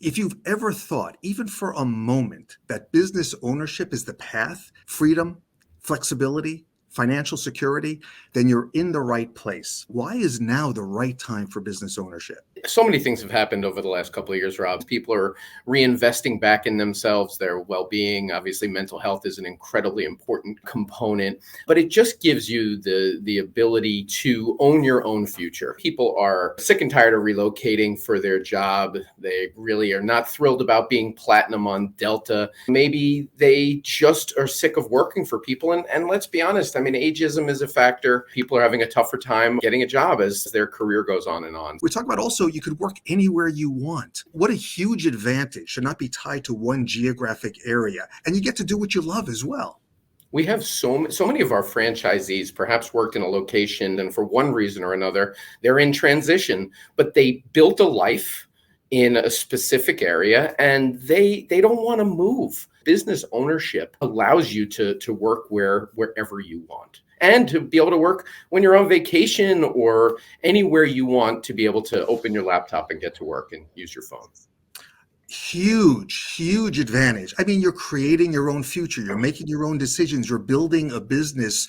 If you've ever thought, even for a moment, that business ownership is the path, freedom, flexibility, financial security, then you're in the right place. Why is now the right time for business ownership? So many things have happened over the last couple of years, Rob. People are reinvesting back in themselves, their well-being. Obviously, mental health is an incredibly important component, but it just gives you the ability to own your own future. People are sick and tired of relocating for their job. They really are not thrilled about being platinum on Delta. Maybe they just are sick of working for people. And let's be honest, I mean, ageism is a factor. People are having a tougher time getting a job as their career goes on and on. We talk about also you could work anywhere you want. What a huge advantage to not be tied to one geographic area. And you get to do what you love as well. We have so many of our franchisees perhaps worked in a location and for one reason or another, they're in transition, but they built a life in a specific area and they don't want to move. Business ownership allows you to work wherever you want and to be able to work when you're on vacation or anywhere you want to be able to open your laptop and get to work and use your phone. Huge advantage. I mean, you're creating your own future. You're making your own decisions. You're building a business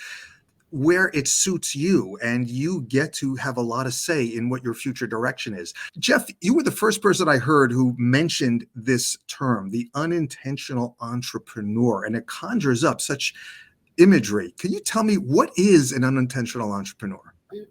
where it suits you, and you get to have a lot of say in what your future direction is. Jeff, you were the first person I heard who mentioned this term, the unintentional entrepreneur, and it conjures up such imagery. Can you tell me what is an unintentional entrepreneur?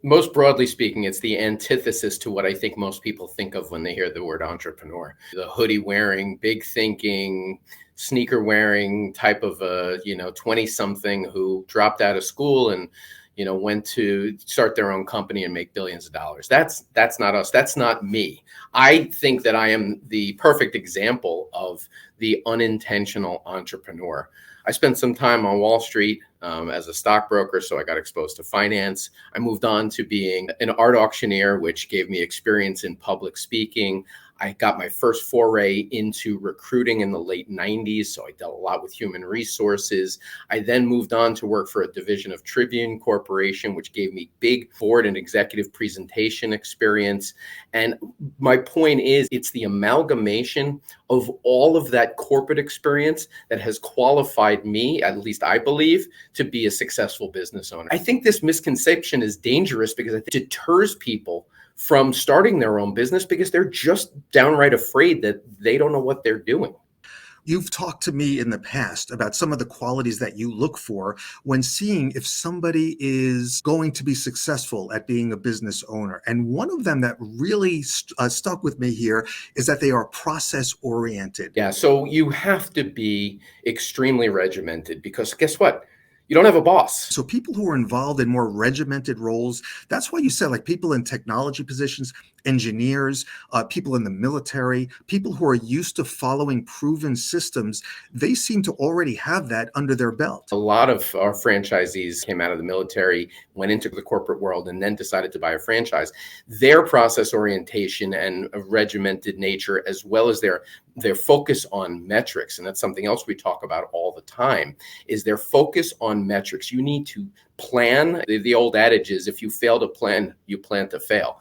Most broadly speaking, it's the antithesis to what I think most people think of when they hear the word entrepreneur. The hoodie wearing, big thinking, sneaker wearing type of a 20 something who dropped out of school and went to start their own company and make billions of dollars. That's not us. That's not me. I think that I am the perfect example of the unintentional entrepreneur. I spent some time on Wall Street as a stockbroker, so I got exposed to finance. I moved on to being an art auctioneer, which gave me experience in public speaking. I got my first foray into recruiting in the late 90s, so I dealt a lot with human resources. I then moved on to work for a division of Tribune Corporation, which gave me big board and executive presentation experience. And my point is, it's the amalgamation of all of that corporate experience that has qualified me, at least I believe, to be a successful business owner. I think this misconception is dangerous because it deters people from starting their own business because they're just downright afraid that they don't know what they're doing. You've talked to me in the past about some of the qualities that you look for when seeing if somebody is going to be successful at being a business owner. And one of them that really stuck with me here is that they are process oriented. Yeah, so you have to be extremely regimented because guess what? You don't have a boss. So people who are involved in more regimented roles, that's why you said like people in technology positions, engineers, people in the military, people who are used to following proven systems, they seem to already have that under their belt. A lot of our franchisees came out of the military, went into the corporate world, and then decided to buy a franchise. Their process orientation and a regimented nature, as well as their focus on metrics, and that's something else we talk about all the time, is their focus on metrics. You need to plan. The old adage is if you fail to plan, you plan to fail.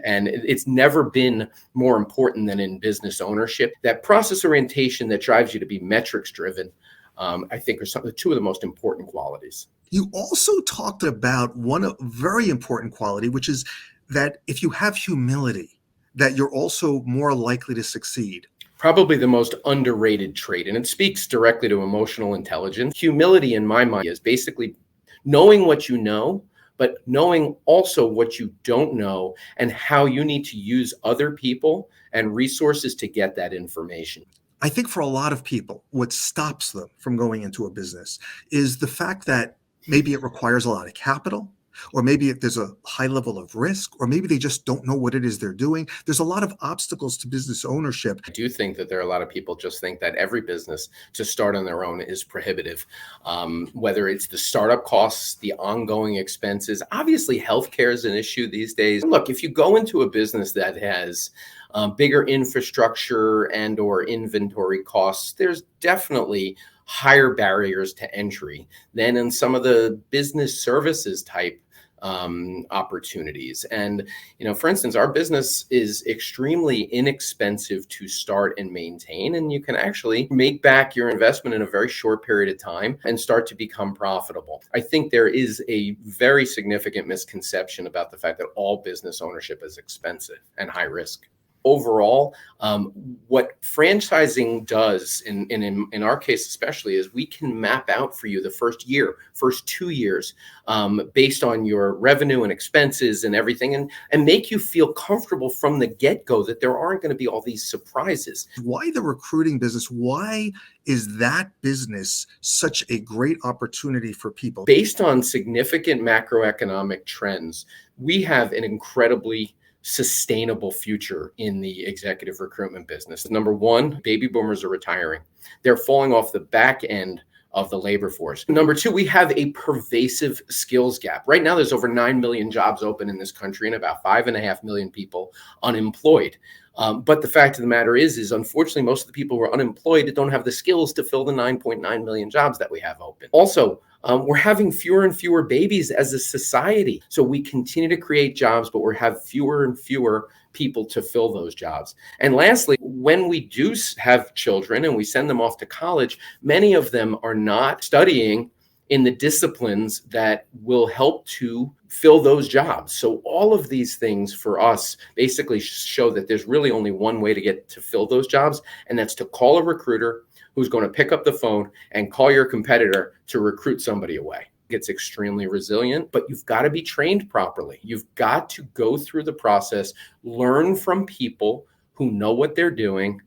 And it's never been more important than in business ownership. That process orientation that drives you to be metrics driven, I think are two of the most important qualities. You also talked about one very important quality, which is that if you have humility, that you're also more likely to succeed. Probably the most underrated trait, and it speaks directly to emotional intelligence. Humility, in my mind, is basically knowing what you know, but knowing also what you don't know and how you need to use other people and resources to get that information. I think for a lot of people, what stops them from going into a business is the fact that maybe it requires a lot of capital, or maybe there's a high level of risk, or maybe they just don't know what it is they're doing. There's a lot of obstacles to business ownership. I do think that there are a lot of people just think that every business to start on their own is prohibitive, whether it's the startup costs, the ongoing expenses. Obviously, healthcare is an issue these days. Look, if you go into a business that has bigger infrastructure and or inventory costs, there's definitely higher barriers to entry than in some of the business services type opportunities. And, for instance, our business is extremely inexpensive to start and maintain. And you can actually make back your investment in a very short period of time and start to become profitable. I think there is a very significant misconception about the fact that all business ownership is expensive and high risk. Overall, what franchising does, in our case especially, is we can map out for you the first year, first 2 years, based on your revenue and expenses and everything, and make you feel comfortable from the get-go that there aren't going to be all these surprises. Why the recruiting business? Why is that business such a great opportunity for people? Based on significant macroeconomic trends, we have an incredibly sustainable future in the executive recruitment business. Number one, baby boomers are retiring. They're falling off the back end of the labor force. Number two, we have a pervasive skills gap. Right now, there's over 9 million jobs open in this country and about 5.5 million people unemployed. But the fact of the matter is unfortunately, most of the people who are unemployed don't have the skills to fill the 9.9 million jobs that we have open. Also, we're having fewer and fewer babies as a society. So we continue to create jobs, but we have fewer and fewer people to fill those jobs. And lastly, when we do have children and we send them off to college, many of them are not studying in the disciplines that will help to fill those jobs. So all of these things for us basically show that there's really only one way to get to fill those jobs, and that's to call a recruiter who's going to pick up the phone and call your competitor to recruit somebody away. It's extremely resilient, but you've got to be trained properly. You've got to go through the process, learn from people who know what they're doing.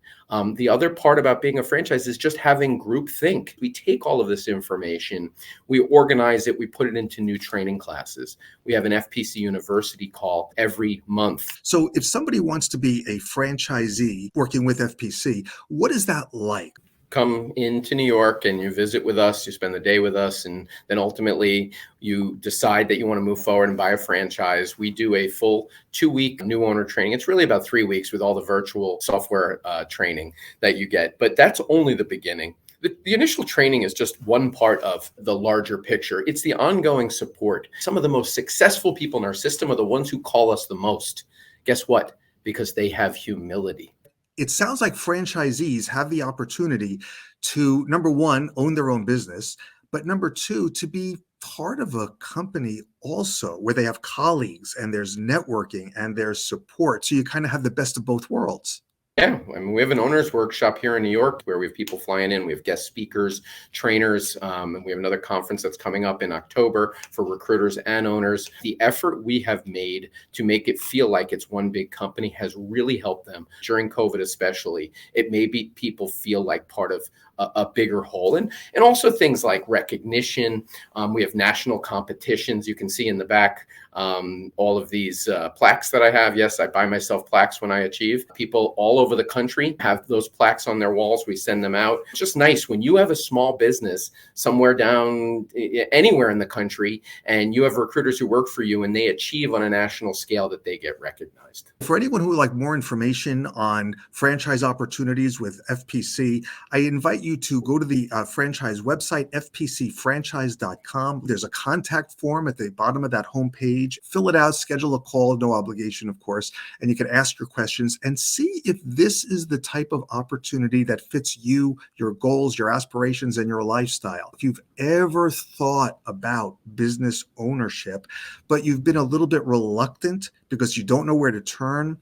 The other part about being a franchise is just having group think. We take all of this information, we organize it, we put it into new training classes. We have an FPC University call every month. So if somebody wants to be a franchisee working with FPC, what is that like? Come into New York and you visit with us, you spend the day with us, and then ultimately you decide that you want to move forward and buy a franchise. We do a full 2-week new owner training. It's really about 3 weeks with all the virtual software training that you get, but that's only the beginning. The initial training is just one part of the larger picture. It's the ongoing support. Some of the most successful people in our system are the ones who call us the most. Guess what? Because they have humility. It sounds like franchisees have the opportunity to, number one, own their own business, but number two, to be part of a company also where they have colleagues and there's networking and there's support. So you kind of have the best of both worlds. Yeah, I mean, we have an owner's workshop here in New York where we have people flying in. We have guest speakers, trainers, and we have another conference that's coming up in October for recruiters and owners. The effort we have made to make it feel like it's one big company has really helped them during COVID, especially. It made people feel like part of a bigger whole, and also things like recognition. We have national competitions. You can see in the back all of these plaques that I have. Yes, I buy myself plaques when I achieve. People all over the country have those plaques on their walls. We send them out. It's just nice when you have a small business somewhere down anywhere in the country and you have recruiters who work for you and they achieve on a national scale that they get recognized. For anyone who would like more information on franchise opportunities with FPC, I invite you to go to the franchise website, fpcfranchise.com. There's a contact form at the bottom of that homepage. Fill it out, schedule a call, no obligation, of course, and you can ask your questions and see if this is the type of opportunity that fits you, your goals, your aspirations, and your lifestyle. If you've ever thought about business ownership, but you've been a little bit reluctant because you don't know where to turn,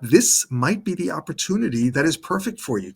this might be the opportunity that is perfect for you.